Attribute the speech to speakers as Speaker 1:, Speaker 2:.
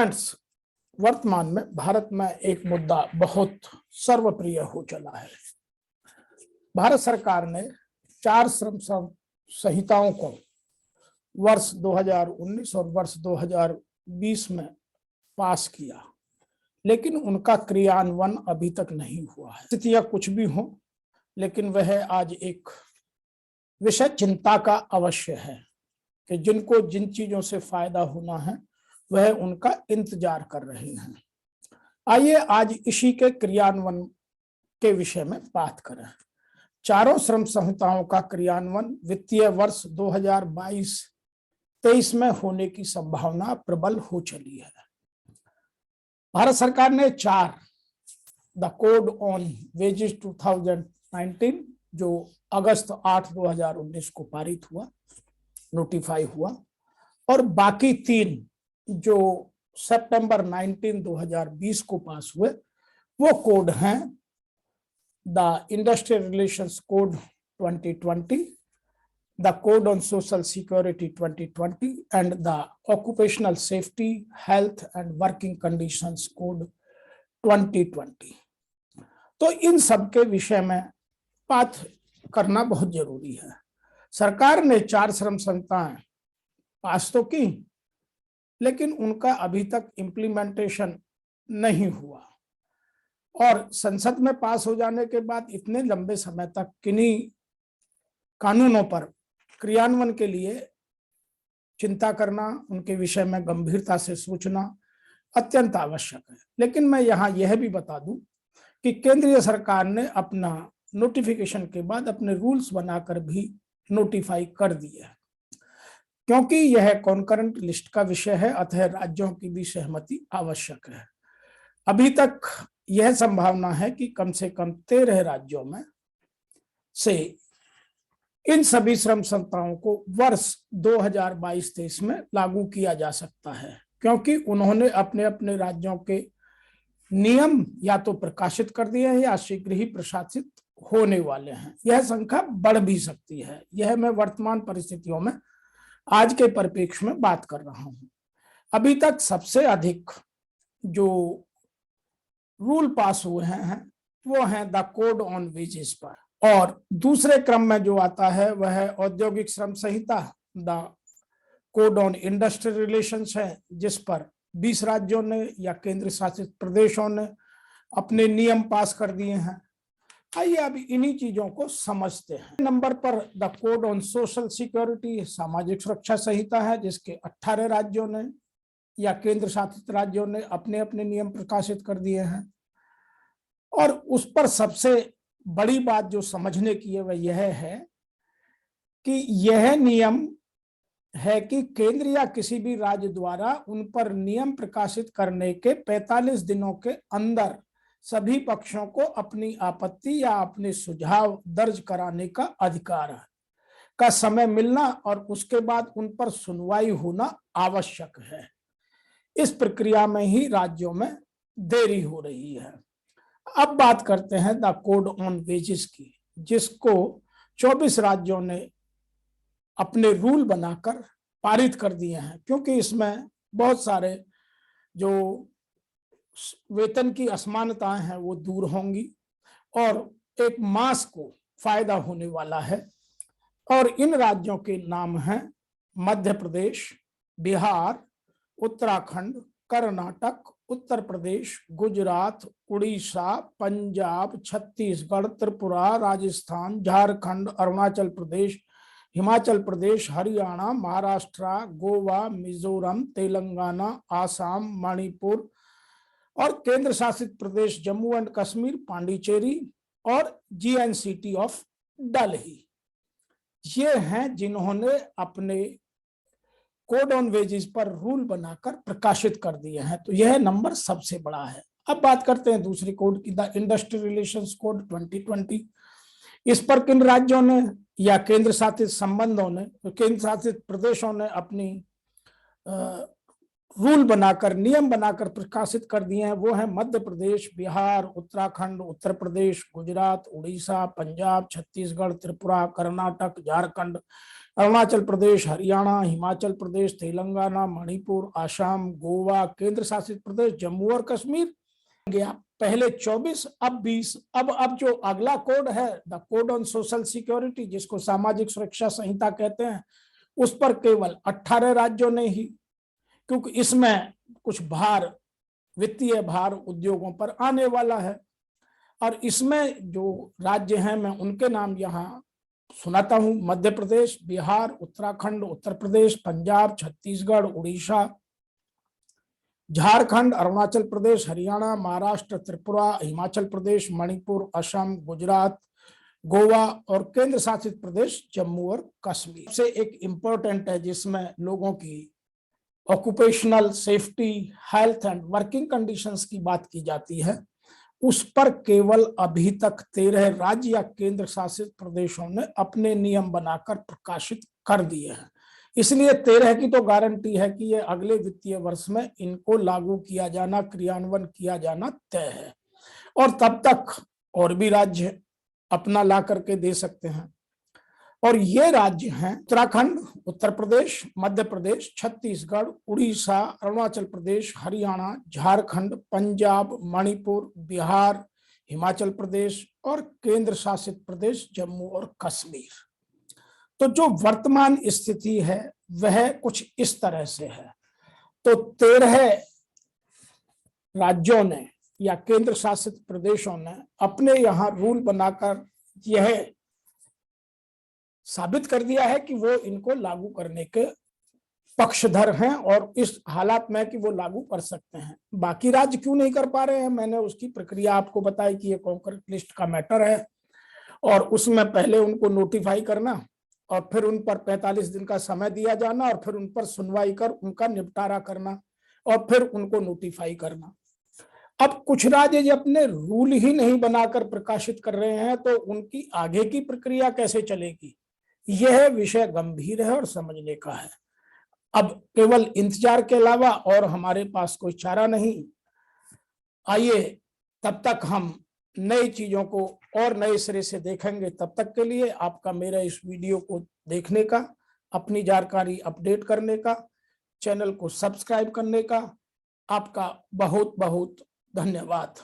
Speaker 1: Friends, वर्तमान में भारत में एक मुद्दा बहुत सर्वप्रिय हो चला है। भारत सरकार ने 4 श्रम संहिताओं को वर्ष 2019 और वर्ष 2020 में पास किया, लेकिन उनका क्रियान्वयन अभी तक नहीं हुआ है। स्थितियां कुछ भी हों, लेकिन वह आज एक विषय चिंता का अवश्य है कि जिनको जिन चीजों से फायदा होना है वह उनका इंतजार कर रहे हैं। आइए आज इसी के क्रियान्वयन के विषय में बात करें। चारों श्रम संहिताओं का क्रियान्वयन वित्तीय वर्ष 2022-23 में होने की संभावना प्रबल हो चली है। भारत सरकार ने द कोड ऑन वेजेस 2019 जो अगस्त 8, 2019 को पारित हुआ, नोटिफाई हुआ, और बाकी 3 जो सितंबर 19, 2020 को पास हुए वो कोड हैं the industrial relations code 2020, the code on social security 2020 and the occupational safety, health and working conditions code 2020। तो इन सब के विषय में बात करना बहुत जरूरी है। सरकार ने 4 श्रम संहिताएं पास तो की, लेकिन उनका अभी तक इम्प्लीमेंटेशन नहीं हुआ, और संसद में पास हो जाने के बाद इतने लंबे समय तक किन्हीं कानूनों पर क्रियान्वयन के लिए चिंता करना, उनके विषय में गंभीरता से सोचना अत्यंत आवश्यक है। लेकिन मैं यहाँ यह भी बता दूं कि केंद्रीय सरकार ने अपना नोटिफिकेशन के बाद अपने रूल्स बनाकर भी नोटिफाई कर दिए है। क्योंकि यह कॉन्करेंट लिस्ट का विषय है, अतः राज्यों की भी सहमति आवश्यक है। अभी तक यह संभावना है कि कम से कम 13 राज्यों में से इन सभी श्रम संहिताओं को वर्ष 2022-23 में लागू किया जा सकता है, क्योंकि उन्होंने अपने अपने राज्यों के नियम या तो प्रकाशित कर दिए हैं या शीघ्र ही प्रकाशित होने वाले हैं। यह संख्या बढ़ भी सकती है। यह मैं वर्तमान परिस्थितियों में आज के परिप्रेक्ष्य में बात कर रहा हूं। अभी तक सबसे अधिक जो रूल पास हुए हैं वो हैं द कोड ऑन वेजेस पर, और दूसरे क्रम में जो आता है वह औद्योगिक श्रम संहिता the code on industrial relations है, जिस पर 20 राज्यों ने या केंद्र शासित प्रदेशों ने अपने नियम पास कर दिए हैं। आइए अब इन्हीं चीजों को समझते हैं। नंबर पर the code on social security, सामाजिक सुरक्षा संहिता है, जिसके 18 राज्यों ने या केंद्र शासित राज्यों ने अपने अपने नियम प्रकाशित कर दिए हैं। और उस पर सबसे बड़ी बात जो समझने की है वह यह है कि यह नियम है कि केंद्र या किसी भी राज्य द्वारा उन पर नियम प्रकाशित करने के 45 दिनों के अंदर सभी पक्षों को अपनी आपत्ति या अपने सुझाव दर्ज कराने का अधिकार है, का समय मिलना और उसके बाद उन पर सुनवाई होना आवश्यक है। इस प्रक्रिया में ही राज्यों में देरी हो रही है। अब बात करते हैं द कोड ऑन वेजेस की, जिसको 24 राज्यों ने अपने रूल बनाकर पारित कर दिए हैं, क्योंकि इसमें बहुत सारे जो वेतन की असमानताएं हैं वो दूर होंगी और एक मास को फायदा होने वाला है। और इन राज्यों के नाम हैं मध्य प्रदेश, बिहार, उत्तराखंड, कर्नाटक, उत्तर प्रदेश, गुजरात, उड़ीसा, पंजाब, छत्तीसगढ़, त्रिपुरा, राजस्थान, झारखंड, अरुणाचल प्रदेश, हिमाचल प्रदेश, हरियाणा, महाराष्ट्र, गोवा, मिजोरम, तेलंगाना, आसाम, मणिपुर और केंद्र शासित प्रदेश जम्मू एंड कश्मीर, पांडिचेरी और जीएनसीटी ऑफ दिल्ली। ये हैं जिन्होंने अपने कोड ऑन वेजेस पर रूल बनाकर प्रकाशित कर दिए हैं। तो यह नंबर सबसे बड़ा है। अब बात करते हैं दूसरी कोड की, द इंडस्ट्रियल रिलेशंस कोड 2020। इस पर किन राज्यों ने या केंद्र शासित संबंधों ने, केंद्र शासित प्रदेशों ने अपनी रूल बनाकर, नियम बनाकर प्रकाशित कर दिए हैं। वो है मध्य प्रदेश, बिहार, उत्तराखंड, उत्तर प्रदेश, गुजरात, उड़ीसा, पंजाब, छत्तीसगढ़, त्रिपुरा, कर्नाटक, झारखंड, अरुणाचल प्रदेश, हरियाणा, हिमाचल प्रदेश, तेलंगाना, मणिपुर, आसाम, गोवा, केंद्र शासित प्रदेश जम्मू और कश्मीर गया। पहले 24, अब 20। अब जो अगला कोड है, the code on social security, जिसको सामाजिक सुरक्षा संहिता कहते हैं, उस पर केवल 18 राज्यों ने ही, क्योंकि इसमें कुछ भार, वित्तीय भार उद्योगों पर आने वाला है। और इसमें जो राज्य हैं मैं उनके नाम यहाँ सुनाता हूं: मध्य प्रदेश, बिहार, उत्तराखंड, उत्तर प्रदेश, पंजाब, छत्तीसगढ़, उड़ीसा, झारखंड, अरुणाचल प्रदेश, हरियाणा, महाराष्ट्र, त्रिपुरा, हिमाचल प्रदेश, मणिपुर, असम, गुजरात, गोवा और केंद्र शासित प्रदेश जम्मू और कश्मीर। से एक इम्पोर्टेंट है जिसमें लोगों की occupational safety, health and working conditions की बात की जाती है। उस पर केवल अभी तक 13 राज्य या केंद्र शासित प्रदेशों ने अपने नियम बनाकर प्रकाशित कर दिए हैं। इसलिए 13 की तो गारंटी है कि ये अगले वित्तीय वर्ष में इनको लागू किया जाना, क्रियान्वयन किया जाना तय है। और तब तक और भी राज्य अपना ला करके दे सकते हैं। और ये राज्य हैं उत्तराखंड, उत्तर प्रदेश, मध्य प्रदेश, छत्तीसगढ़, उड़ीसा, अरुणाचल प्रदेश, हरियाणा, झारखंड, पंजाब, मणिपुर, बिहार, हिमाचल प्रदेश और केंद्र शासित प्रदेश जम्मू और कश्मीर। तो जो वर्तमान स्थिति है वह कुछ इस तरह से है। तो 13 राज्यों ने या केंद्र शासित प्रदेशों ने अपने यहाँ रूल बनाकर यह साबित कर दिया है कि वो इनको लागू करने के पक्षधर हैं और इस हालात में कि वो लागू कर सकते हैं। बाकी राज्य क्यों नहीं कर पा रहे हैं, मैंने उसकी प्रक्रिया आपको बताई कि ये कॉन्करेंट लिस्ट का मैटर है और उसमें पहले उनको नोटिफाई करना और फिर उन पर 45 दिन का समय दिया जाना और फिर उन पर सुनवाई कर उनका निपटारा करना और फिर उनको नोटिफाई करना। अब कुछ राज्य अपने रूल ही नहीं बनाकर प्रकाशित कर रहे हैं तो उनकी आगे की प्रक्रिया कैसे चलेगी, यह विषय गंभीर है और समझने का है। अब केवल इंतजार के अलावा और हमारे पास कोई चारा नहीं। आइए तब तक हम नई चीजों को और नए सिरे से देखेंगे। तब तक के लिए आपका मेरा इस वीडियो को देखने का, अपनी जानकारी अपडेट करने का, चैनल को सब्सक्राइब करने का आपका बहुत बहुत धन्यवाद।